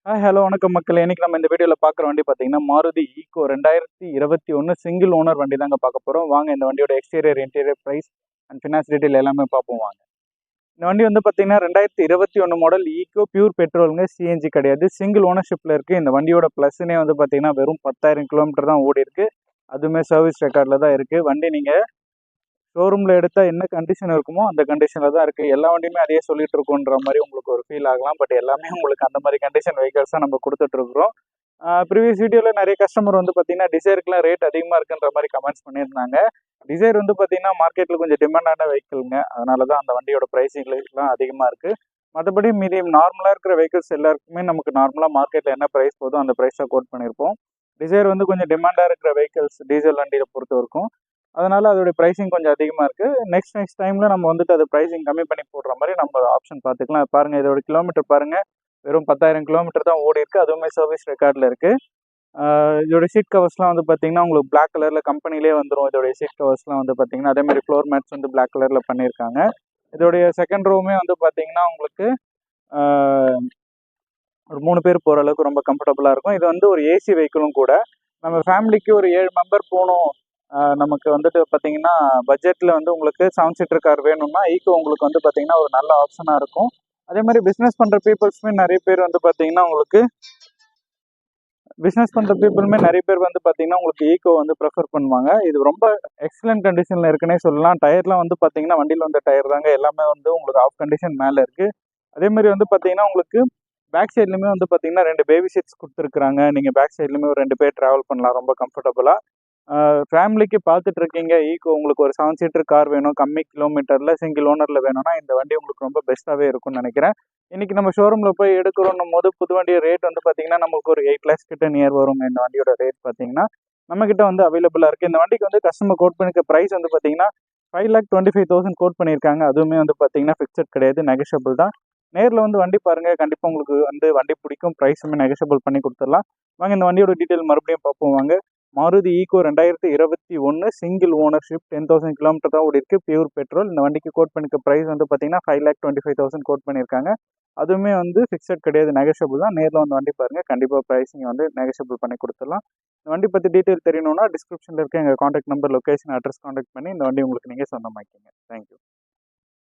Hello வணக்கம் மக்களே. இன்னைக்கு நம்ம இந்த வீடியோவில் பார்க்குற வண்டி பார்த்தீங்கன்னா மாருதி ஈக்கோ 2021 சிங்கிள் ஓனர் வண்டி தாங்க பார்க்க போகிறோம். வாங்க இந்த வண்டியோட exterior interior price and finance detail எல்லாமே பார்ப்போம் வாங்க. இந்த வண்டி வந்து பார்த்தீங்கன்னா 2021 மாடல் ஈக்கோ பியூர் பெட்ரோலுங்க, சிஎன்ஜி கிடையாது. சிங்கிள் ஓனர்ஷிப்பில் இருக்குது. இந்த வண்டியோட ப்ளஸ்னே வந்து பார்த்தீங்கன்னா வெறும் 10,000 கிலோமீட்டர் தான் ஓடி இருக்குது. அதுவுமே சர்வீஸ் ரெக்கார்டில் தான் இருக்குது. வண்டி நீங்கள் ஷோரூமில் எடுத்தால் என்ன கண்டிஷன் இருக்குமோ அந்த கண்டிஷனில் தான் இருக்குது. எல்லா வண்டியுமே அதையே சொல்லிட்டு இருக்கோன்ற மாதிரி உங்களுக்கு ஒரு ஃபீல் ஆகலாம். பட் எல்லாமே உங்களுக்கு அந்த மாதிரி கண்டிஷன் வெஹிக்கல்ஸ் தான் நம்ம கொடுத்துட்ருக்குறோம். ப்ரீவியஸ் வீடியோவில் நிறைய கஸ்டமர் வந்து பார்த்தீங்கன்னா டிசைருக்குலாம் ரேட் அதிகமாக இருக்குன்ற மாதிரி கமெண்ட்ஸ் பண்ணியிருந்தாங்க. டிசைர் வந்து பார்த்தீங்கன்னா மார்க்கெட்டில் கொஞ்சம் டிமாண்டான வெஹிக்கிள்ங்க. அதனால தான் அந்த வண்டியோட ப்ரைஸிங்லாம் அதிகமாக இருக்குது. மற்றபடி மீடியம் நார்மலாக இருக்கிற வெஹிக்கிள்ஸ் எல்லாருக்குமே நமக்கு நார்மலாக மார்க்கெட்டில் என்ன ப்ரைஸ் போதோ அந்த ப்ரைஸாக கோட் பண்ணியிருப்போம். டிசைர் வந்து கொஞ்சம் டிமாண்டாக இருக்கிற வெஹிக்கிள்ஸ் டீசல் வண்டியை பொறுத்த வரைக்கும். அதனால் அதோடைய ப்ரைஸிங் கொஞ்சம் அதிகமாக இருக்குது. நெக்ஸ்ட் டைமில் நம்ம வந்துட்டு அது ப்ரைஸிங் கம்மி பண்ணி போடுற மாதிரி நம்ம ஆப்ஷன் பார்த்துக்கலாம். பாருங்கள், இதோட கிலோமீட்டர் பாருங்கள், வெறும் 10,000 கிலோமீட்டர் தான் ஓடி இருக்குது. அதுவுமே சர்வீஸ் ரெக்கார்டில் இருக்குது. இதோட சீட் கவர்ஸ்லாம் வந்து பார்த்திங்கன்னா உங்களுக்கு பிளாக் கலரில் கம்பெனிலே வந்துடும். இதோடைய சீட் கவர்ஸ்லாம் வந்து பார்த்திங்கன்னா அதேமாதிரி ஃப்ளோர் மேட்ஸ் வந்து பிளாக் கலரில் பண்ணியிருக்காங்க. இதோடைய செகண்ட் ரோவுமே வந்து பார்த்திங்கன்னா உங்களுக்கு ஒரு 3 பேர் போகிற அளவுக்கு ரொம்ப கம்ஃபர்டபுளாக இருக்கும். இது வந்து ஒரு ஏசி வெஹிக்கிளும் கூட. நம்ம ஃபேமிலிக்கு ஒரு 7 மெம்பர் போகணும், நமக்கு வந்துட்டு பார்த்தீங்கன்னா பட்ஜெட்டில் வந்து உங்களுக்கு 7 சீட்டர் கார் வேணும்னா ஈக்கோ உங்களுக்கு வந்து பார்த்தீங்கன்னா ஒரு நல்ல ஆப்ஷனாக இருக்கும். அதே மாதிரி பிஸ்னஸ் பண்ணுற பீப்புள்ஸுமே நிறைய பேர் வந்து பார்த்தீங்கன்னா உங்களுக்கு உங்களுக்கு ஈக்கோ வந்து ப்ரிஃபர் பண்ணுவாங்க. இது ரொம்ப எக்ஸலண்ட் கண்டிஷனில் இருக்குன்னே சொல்லலாம். டயர்லாம் வந்து பார்த்தீங்கன்னா வண்டியில் வந்த டயர் தாங்க, எல்லாமே வந்து உங்களுக்கு ஆஃப் கண்டிஷன் மேலே இருக்குது. அதேமாதிரி வந்து பார்த்தீங்கன்னா உங்களுக்கு பேக் சைட்லையுமே வந்து பார்த்தீங்கன்னா 2 பேபி சீட்ஸ் கொடுத்துருக்குறாங்க. நீங்கள் பேக் சைட்லையுமே ஒரு 2 பேர் ட்ராவல் பண்ணலாம் ரொம்ப கம்ஃபர்டபுளாக. ஃபேமிலிக்கு பார்த்துட்டு இருக்கீங்க, ஈக்கோ உங்களுக்கு ஒரு 7 சீட்டர் கார் வேணும், கம்மி கிலோமீட்டரில் சிங்கிள் ஓனரில் வேணும்னா இந்த வண்டி உங்களுக்கு ரொம்ப பெஸ்ட்டாகவே இருக்கும்னு நினைக்கிறேன். இன்றைக்கி நம்ம ஷோரூமில் போய் எடுக்கிறோன்னும் போது புது வண்டிய ரேட் வந்து பார்த்திங்கன்னா நமக்கு ஒரு 8 lakhs கிட்ட நியர் வரும். இந்த வண்டியோட ரேட் பார்த்திங்கன்னா நம்மக்கிட்ட வந்து அவைலபிளாக இருக்குது. இந்த வண்டிக்கு வந்து கஸ்டமர் கோட் பண்ணிக்க ப்ரைஸ் வந்து பார்த்திங்கன்னா 5,25,000 கோட் பண்ணியிருக்காங்க. அதுவுமே வந்து பார்த்திங்கன்னா ஃபிக்ஸட் கிடையாது, நெகஷியபிள் தான். நேரில் வந்து வண்டி பாருங்கள், கண்டிப்பாக உங்களுக்கு வந்து வண்டி பிடிக்கும். ப்ரைஸுமே நெகஷியபிள் பண்ணி கொடுத்துடலாம். வாங்க இந்த வண்டியோட டீட்டெயில் மறுபடியும் பார்ப்போம் வாங்க. Maruti Eeco 2021 single ownership, 10,000 kilometre தான் ஓடி இருக்குது, பியூர் பெட்ரோல். இந்த வண்டிக்கு கோட் பண்ணிக்க ப்ரைஸ் வந்து பார்த்தீங்கன்னா 5,25,000 கோட் பண்ணியிருக்காங்க. அதுவுமே வந்து ஃபிக்ஸட் கிடையாது, நெகஷியபிள் தான். நேரில் வந்து வண்டி பாருங்கள், கண்டிப்பாக ப்ரைஸிங் வந்து நெகஷியபிள் பண்ணி கொடுத்துடலாம். இந்த வண்டி பற்றி டீட்டெயில் தெரியணும்னா டிஸ்கிரிப்ஷனில் இருக்க எங்கள் contact number, location, address contact பண்ணி இந்த வண்டி உங்களுக்கு நீங்கள் சொந்தமாக்கிங்க. தேங்க்யூ.